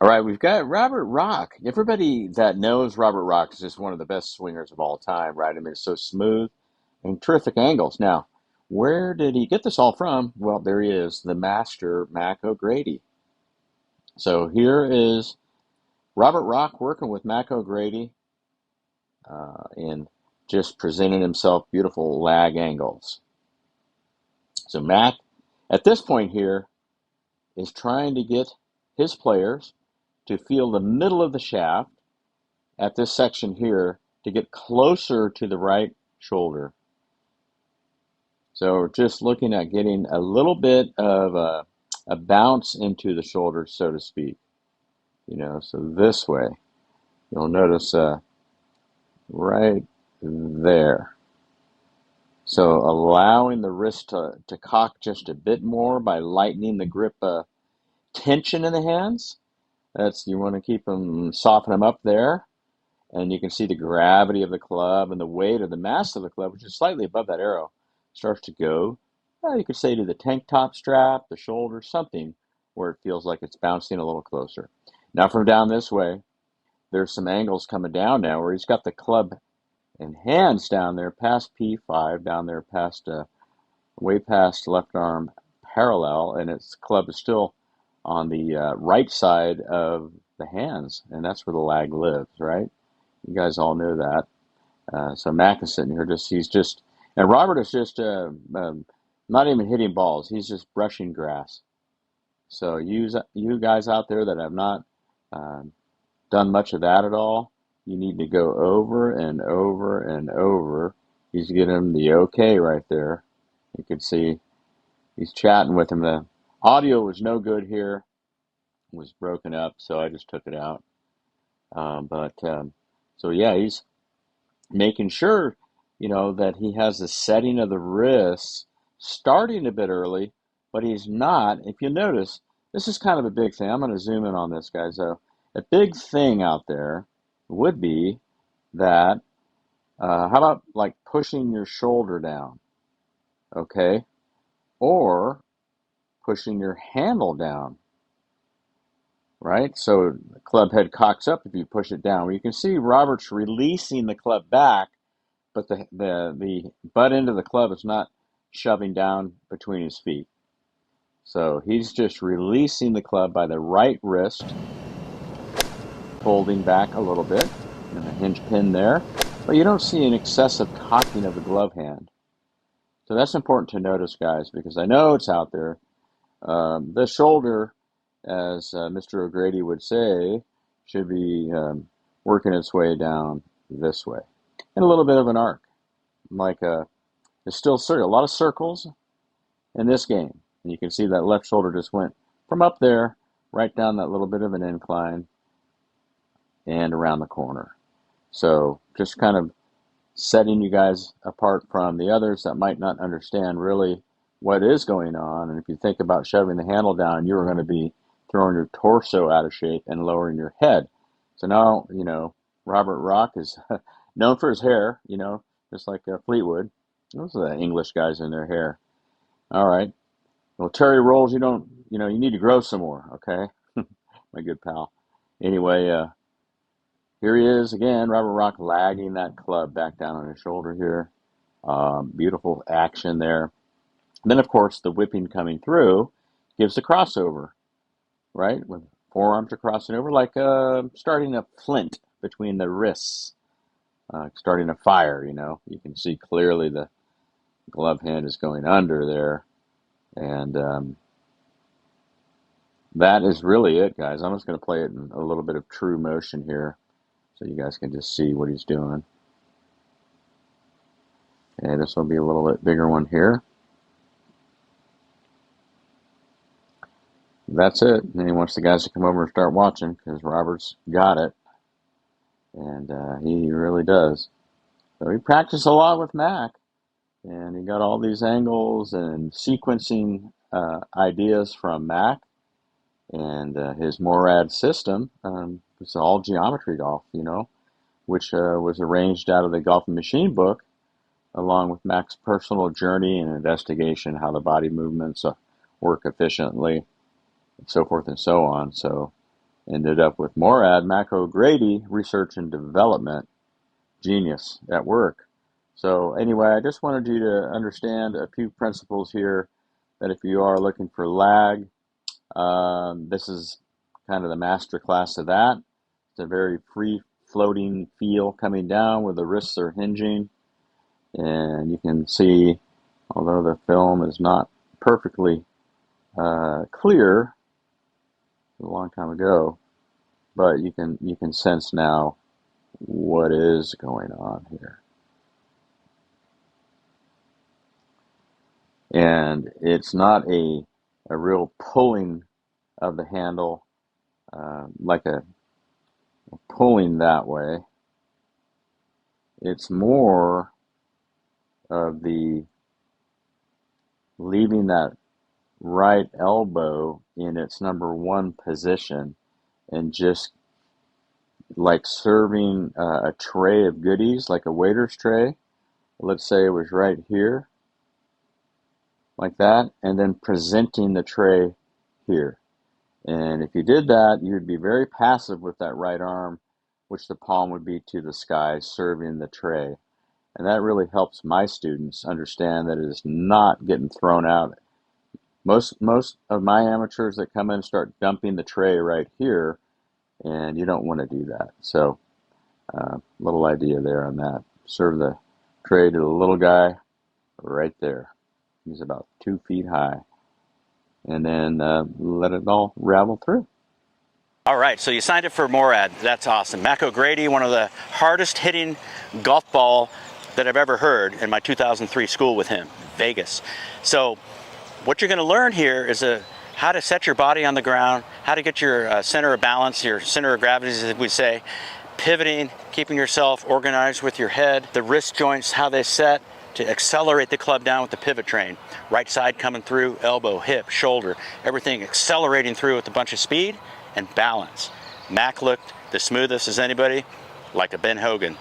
All right, we've got Robert Rock. Everybody that knows Robert Rock is just one of the best swingers of all time, right? I mean, it's so smooth and terrific angles. Now, where did he get this all from? Well, there he is, the master, Mac O'Grady. So here is Robert Rock working with Mac O'Grady and just presenting himself beautiful lag angles. So Mac, at this point here, is trying to get his players to feel the middle of the shaft at this section here to get closer to the right shoulder. So we're just looking at getting a little bit of a bounce into the shoulder, so to speak. So this way, you'll notice right there. So allowing the wrist to cock just a bit more by lightening the grip tension in the hands. You want to keep them, soften them up there. And you can see the gravity of the club and the weight of the mass of the club, which is slightly above that arrow, starts to go, you could say to the tank top strap, the shoulder, something where it feels like it's bouncing a little closer. Now from down this way, there's some angles coming down now where he's got the club and hands down there past P5, down there past, way past left arm parallel, and its club is still on the right side of the hands, and that's where the lag lives, right? You guys all know that. So Mac is sitting here and Robert is just not even hitting balls. He's just brushing grass. So you guys out there that have not done much of that at all, you need to go over and over and over. He's getting him the okay right there. You can see he's chatting with him. The audio was no good here. It was broken up, so I just took it out. So yeah, he's making sure, that he has the setting of the wrists starting a bit early, but he's not. If you notice, this is kind of a big thing. I'm going to zoom in on this, guys. So a big thing out there would be that, how about like pushing your shoulder down, okay? Or pushing your handle down, right? So the club head cocks up if you push it down. Well, you can see Robert's releasing the club back, but the butt end of the club is not shoving down between his feet. So he's just releasing the club by the right wrist, folding back a little bit, and a hinge pin there. But you don't see an excessive cocking of the glove hand. So that's important to notice, guys, because I know it's out there. The shoulder, as Mr. O'Grady would say, should be working its way down this way. And a little bit of an arc. There's still a lot of circles in this game. And you can see that left shoulder just went from up there right down that little bit of an incline and around the corner. So just kind of setting you guys apart from the others that might not understand really what is going on. And if you think about shoving the handle down, you're going to be throwing your torso out of shape and lowering your head. So now, Robert Rock is known for his hair, just like Fleetwood. Those are the English guys in their hair. All right. Well, Terry Rolls, you need to grow some more, okay? My good pal. Anyway, here he is again, Robert Rock lagging that club back down on his shoulder here. Beautiful action there. And then, of course, the whipping coming through gives the crossover, right? With forearms are crossing over, like starting a flint between the wrists, starting a fire, You can see clearly the glove hand is going under there. And that is really it, guys. I'm just going to play it in a little bit of true motion here so you guys can just see what he's doing. And this will be a little bit bigger one here. That's it. And he wants the guys to come over and start watching because Robert's got it. And he really does. So he practiced a lot with Mac. And he got all these angles and sequencing ideas from Mac. And his Morad system, it's all geometry golf, which was arranged out of the Golf and Machine book, along with Mac's personal journey and investigation, how the body movements work efficiently, and so forth and so on. So Ended up with Morad, GRADY, research and development, genius at work. So anyway, I just wanted you to understand a few principles here that if you are looking for lag, this is kind of the master class of that. It's a very free floating feel coming down where the wrists are hinging. And you can see, although the film is not perfectly clear, a long time ago, but you can sense now what is going on here. And it's not a real pulling of the handle, like a pulling that way. It's more of the leaving that right elbow in its number one position and just like serving a tray of goodies, like a waiter's tray. Let's say it was right here, like that, and then presenting the tray here. And if you did that, you'd be very passive with that right arm, which the palm would be to the sky, serving the tray. And that really helps my students understand that it is not getting thrown out. Most of my amateurs that come in start dumping the tray right here, and you don't want to do that. So, little idea there on that. Serve the tray to the little guy right there. He's about 2 feet high. And then let it all ravel through. All right, so you signed up for Morad. That's awesome. GRADY, one of the hardest hitting golf ball that I've ever heard in my 2003 school with him, Vegas. So what you're going to learn here is how to set your body on the ground, how to get your center of balance, your center of gravity, as we say, pivoting, keeping yourself organized with your head, the wrist joints, how they set, to accelerate the club down with the pivot train. Right side coming through, elbow, hip, shoulder, everything accelerating through with a bunch of speed and balance. Mac looked the smoothest as anybody, like a Ben Hogan.